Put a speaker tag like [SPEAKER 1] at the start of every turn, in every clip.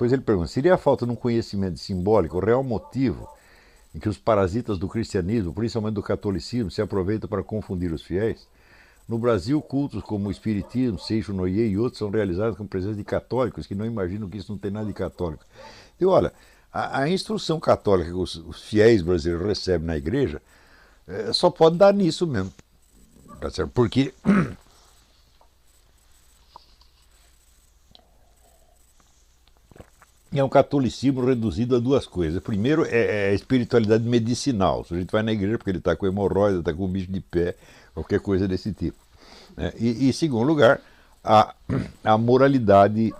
[SPEAKER 1] Depois ele pergunta, seria a falta de um conhecimento simbólico o real motivo em que os parasitas do cristianismo, principalmente do catolicismo, se aproveitam para confundir os fiéis? No Brasil, cultos como o Espiritismo, Seixo Noye e outros são realizados com presença de católicos que não imaginam que isso não tem nada de católico. E olha, a instrução católica que os fiéis brasileiros recebem na igreja só pode dar nisso mesmo. Tá certo? Porque é um catolicismo reduzido a duas coisas. Primeiro é a espiritualidade medicinal. O sujeito vai na igreja porque ele está com hemorroida, está com bicho de pé, qualquer coisa desse tipo. E em segundo lugar, a moralidade,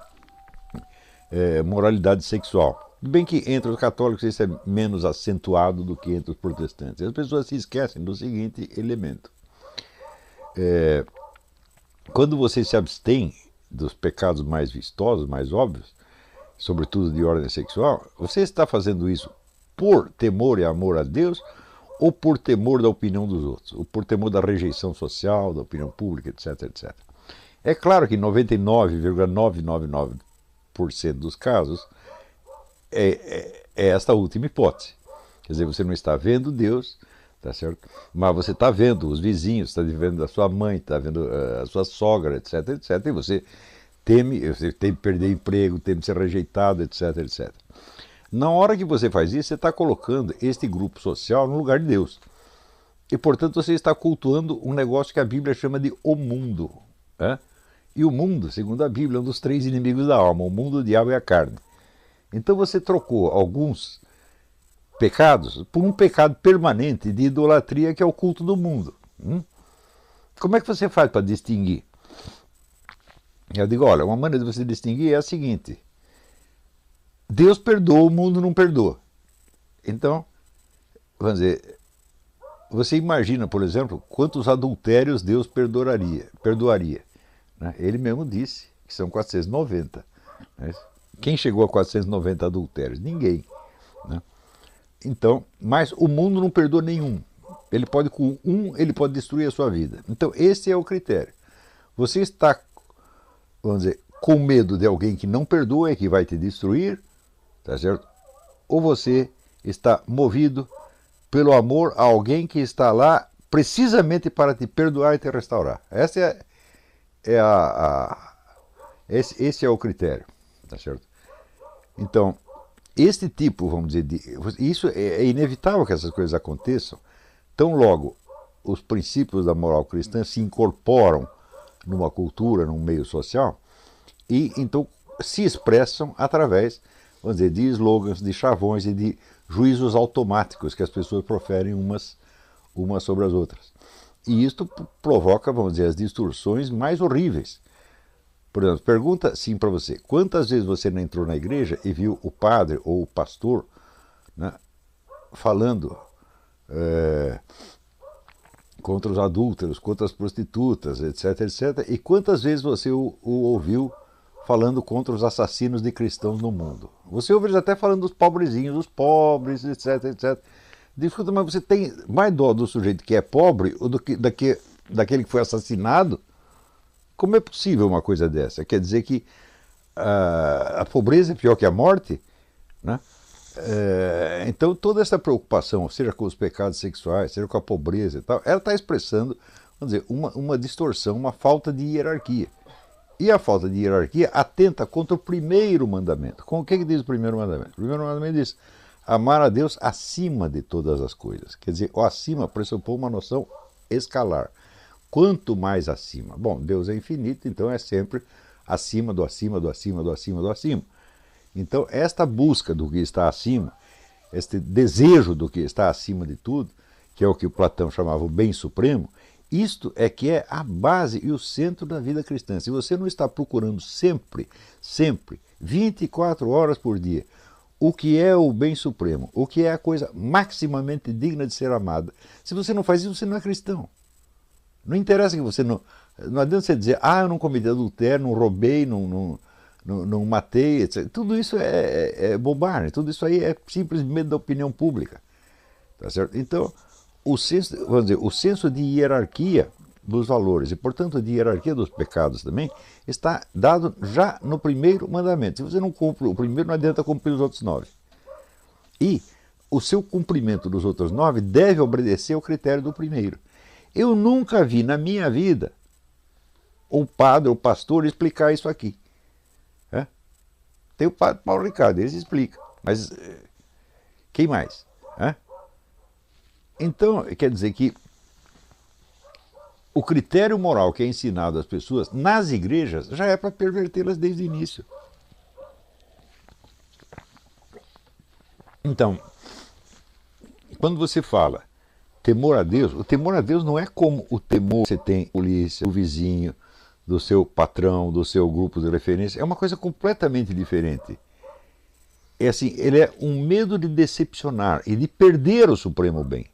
[SPEAKER 1] moralidade sexual. Bem que entre os católicos isso é menos acentuado do que entre os protestantes. As pessoas se esquecem do seguinte elemento. Quando você se abstém dos pecados mais vistosos, mais óbvios, sobretudo de ordem sexual, você está fazendo isso por temor e amor a Deus ou por temor da opinião dos outros, ou por temor da rejeição social, da opinião pública, etc, etc. É claro que 99,999% dos casos é esta última hipótese. Quer dizer, você não está vendo Deus, tá certo? Mas você está vendo os vizinhos, está vendo a sua mãe, está vendo a sua sogra, etc, etc, e você teme perder emprego, teme ser rejeitado, etc, etc. Na hora que você faz isso, você está colocando este grupo social no lugar de Deus. E, portanto, você está cultuando um negócio que a Bíblia chama de o mundo. E o mundo, segundo a Bíblia, é um dos três inimigos da alma, o mundo, o diabo e a carne. Então você trocou alguns pecados por um pecado permanente de idolatria, que é o culto do mundo. Como é que você faz para distinguir? Eu digo, olha, uma maneira de você distinguir é a seguinte: Deus perdoa, o mundo não perdoa. Então, vamos dizer, você imagina, por exemplo, quantos adultérios Deus perdoaria. Né? Ele mesmo disse que são 490. Né? Quem chegou a 490 adultérios? Ninguém. Né? Então, mas o mundo não perdoa nenhum. Ele pode, com um, ele pode destruir a sua vida. Então, esse é o critério. Você está, vamos dizer, com medo de alguém que não perdoa e que vai te destruir, tá certo? Ou você está movido pelo amor a alguém que está lá precisamente para te perdoar e te restaurar. Esse é o critério, tá certo? Então, este tipo, vamos dizer, isso é inevitável que essas coisas aconteçam. Tão logo os princípios da moral cristã se incorporam numa cultura, num meio social, e então se expressam através, vamos dizer, de slogans, de chavões e de juízos automáticos que as pessoas proferem umas sobre as outras. E isto provoca, vamos dizer, as distorções mais horríveis. Por exemplo, pergunta assim para você: quantas vezes você não entrou na igreja e viu o padre ou o pastor, né, falando contra os adúlteros, contra as prostitutas, etc, etc, e quantas vezes você o ouviu falando contra os assassinos de cristãos no mundo? Você ouve eles até falando dos pobrezinhos, dos pobres, etc, etc. Escuta, mas você tem mais dó do sujeito que é pobre do que daquele que foi assassinado? Como é possível uma coisa dessa? Quer dizer que a pobreza é pior que a morte? Né? Então toda essa preocupação, seja com os pecados sexuais, seja com a pobreza e tal, ela está expressando, vamos dizer, uma distorção, uma falta de hierarquia. E a falta de hierarquia atenta contra o primeiro mandamento. Com o que diz o primeiro mandamento? O primeiro mandamento diz: amar a Deus acima de todas as coisas. Quer dizer, o acima pressupõe uma noção escalar. Quanto mais acima? Bom, Deus é infinito, então é sempre acima do acima, do acima, do acima, do acima. Então, esta busca do que está acima, este desejo do que está acima de tudo, que é o que o Platão chamava o bem supremo, isto é que é a base e o centro da vida cristã. Se você não está procurando sempre, 24 horas por dia, o que é o bem supremo, o que é a coisa maximamente digna de ser amada, se você não faz isso, você não é cristão. Não interessa que você não... Não adianta você dizer, eu não cometi adultério, não roubei, não matei, etc. Tudo isso é bobagem, tudo isso aí é simplesmente da opinião pública. Tá certo? Então, vamos dizer, o senso de hierarquia dos valores e, portanto, de hierarquia dos pecados também, está dado já no primeiro mandamento. Se você não cumpre o primeiro, não adianta cumprir os outros 9. E o seu cumprimento dos outros 9 deve obedecer ao critério do primeiro. Eu nunca vi na minha vida o padre ou o pastor explicar isso aqui. Tem o padre Paulo Ricardo, ele explica. Mas quem mais? Então, quer dizer que o critério moral que é ensinado às pessoas nas igrejas já é para pervertê-las desde o início. Então, quando você fala temor a Deus, o temor a Deus não é como o temor que você tem da polícia, do vizinho, do seu patrão, do seu grupo de referência. É uma coisa completamente diferente. É assim, ele é um medo de decepcionar e de perder o supremo bem.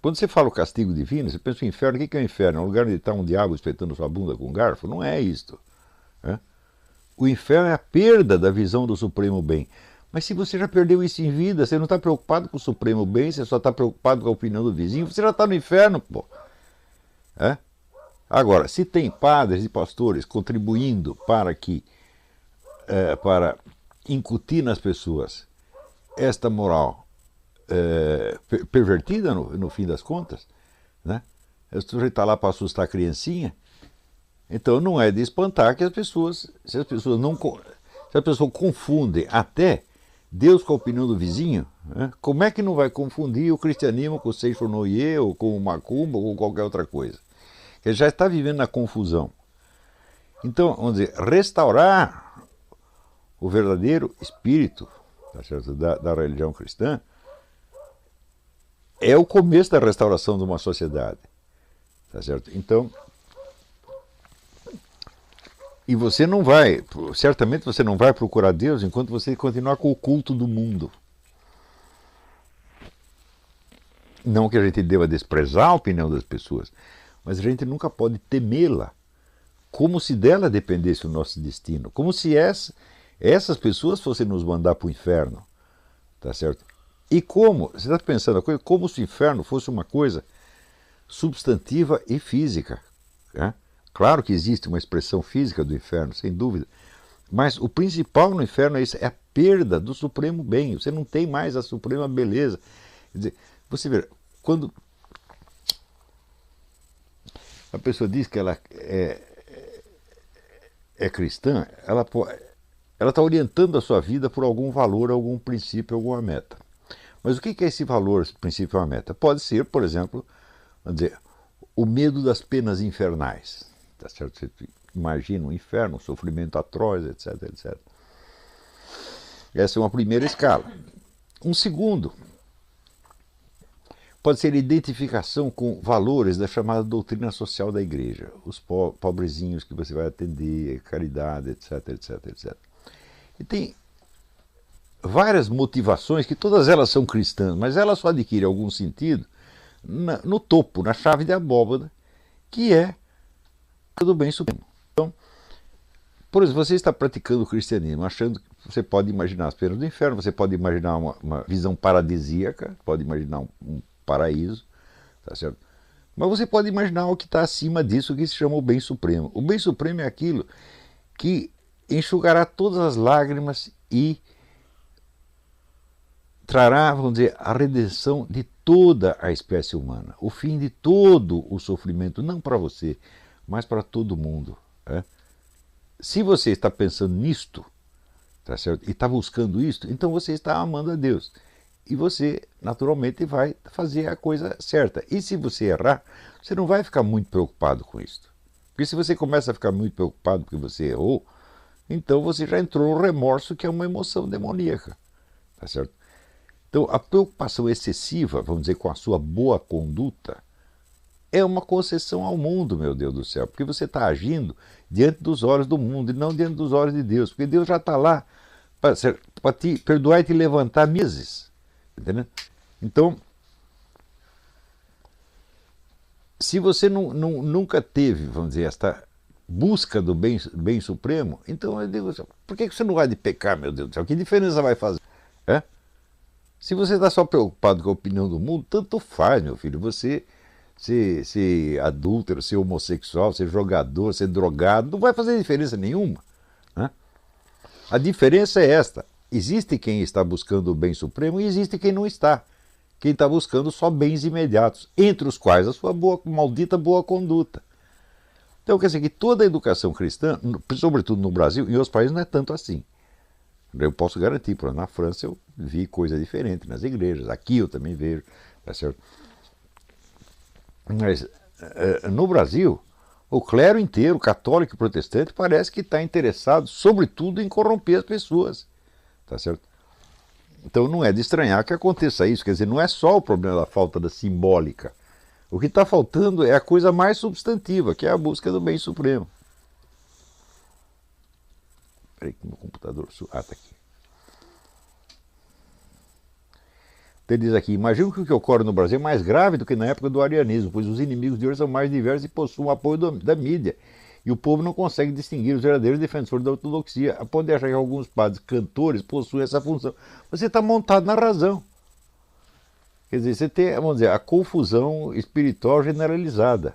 [SPEAKER 1] Quando você fala o castigo divino, você pensa o inferno. O que é o inferno? É um lugar onde está um diabo espetando sua bunda com um garfo? Não é isto. O inferno é a perda da visão do supremo bem. Mas se você já perdeu isso em vida, você não está preocupado com o supremo bem, você só está preocupado com a opinião do vizinho, você já está no inferno, pô. Agora, se tem padres e pastores contribuindo para incutir nas pessoas esta moral pervertida no fim das contas, o sujeito está lá para assustar a criancinha, então não é de espantar que se as pessoas confundem até Deus com a opinião do vizinho, como é que não vai confundir o cristianismo com o Seixo Noye, ou com o Macumba, ou com qualquer outra coisa? Ele já está vivendo na confusão. Então, vamos dizer, restaurar o verdadeiro espírito, tá certo, da religião cristã é o começo da restauração de uma sociedade. Tá certo? Então, e você não vai, certamente você não vai procurar Deus enquanto você continuar com o culto do mundo. Não que a gente deva desprezar a opinião das pessoas, mas a gente nunca pode temê-la, como se dela dependesse o nosso destino, como se essas pessoas fossem nos mandar para o inferno, tá certo? E como, você está pensando a coisa, como se o inferno fosse uma coisa substantiva e física. Claro que existe uma expressão física do inferno, sem dúvida, mas o principal no inferno é isso, é a perda do supremo bem, você não tem mais a suprema beleza. Quer dizer, você vê, quando a pessoa diz que ela é cristã, ela está orientando a sua vida por algum valor, algum princípio, alguma meta. Mas o que é esse valor, esse princípio, uma meta? Pode ser, por exemplo, vamos dizer, o medo das penas infernais. Tá certo? Você imagina um inferno, um sofrimento atroz, etc, etc. Essa é uma primeira escala. Um segundo pode ser a identificação com valores da chamada doutrina social da igreja. Os pobrezinhos que você vai atender, caridade, etc, etc, etc. E tem várias motivações, que todas elas são cristãs, mas elas só adquirem algum sentido no topo, na chave de abóbada, que é do bem supremo. Então, por exemplo, você está praticando o cristianismo, achando que você pode imaginar as penas do inferno, você pode imaginar uma visão paradisíaca, pode imaginar um paraíso, tá certo? Mas você pode imaginar o que está acima disso, que se chama o bem supremo. O bem supremo é aquilo que enxugará todas as lágrimas e trará, vamos dizer, a redenção de toda a espécie humana, o fim de todo o sofrimento, não para você, mas para todo mundo. Se você está pensando nisto, tá certo? E está buscando isto, então você está amando a Deus. E você, naturalmente, vai fazer a coisa certa. E se você errar, você não vai ficar muito preocupado com isso. Porque se você começa a ficar muito preocupado porque você errou, então você já entrou no remorso, que é uma emoção demoníaca. Tá certo? Então, a preocupação excessiva, vamos dizer, com a sua boa conduta, é uma concessão ao mundo, meu Deus do céu. Porque você está agindo diante dos olhos do mundo e não diante dos olhos de Deus. Porque Deus já está lá para te perdoar e te levantar meses. Entendeu? Então, se você nunca teve, vamos dizer, esta busca do bem supremo, então eu digo, por que você não vai de pecar, meu Deus do céu? Que diferença vai fazer? Se você está só preocupado com a opinião do mundo, tanto faz, meu filho. Você ser adúltero, ser homossexual, ser jogador, ser drogado, não vai fazer diferença nenhuma, né? A diferença é esta: existe quem está buscando o bem supremo e existe quem não está. Quem está buscando só bens imediatos, entre os quais a sua maldita boa conduta. Então, quer dizer que toda a educação cristã, sobretudo no Brasil, em outros países não é tanto assim. Eu posso garantir, por exemplo, na França eu vi coisa diferente nas igrejas, aqui eu também vejo, tá certo? Mas no Brasil, o clero inteiro, católico e protestante, parece que está interessado, sobretudo, em corromper as pessoas, tá certo? Então não é de estranhar que aconteça isso, quer dizer, não é só o problema da falta da simbólica. O que está faltando é a coisa mais substantiva, que é a busca do bem supremo. Espera aí que meu computador... Ah, está aqui. Ele diz aqui: imagino que o que ocorre no Brasil é mais grave do que na época do arianismo, pois os inimigos de hoje são mais diversos e possuem o apoio da mídia. E o povo não consegue distinguir os verdadeiros defensores da ortodoxia, a ponto de achar que alguns padres cantores possuem essa função. Você está montado na razão. Quer dizer, você tem, vamos dizer, a confusão espiritual generalizada.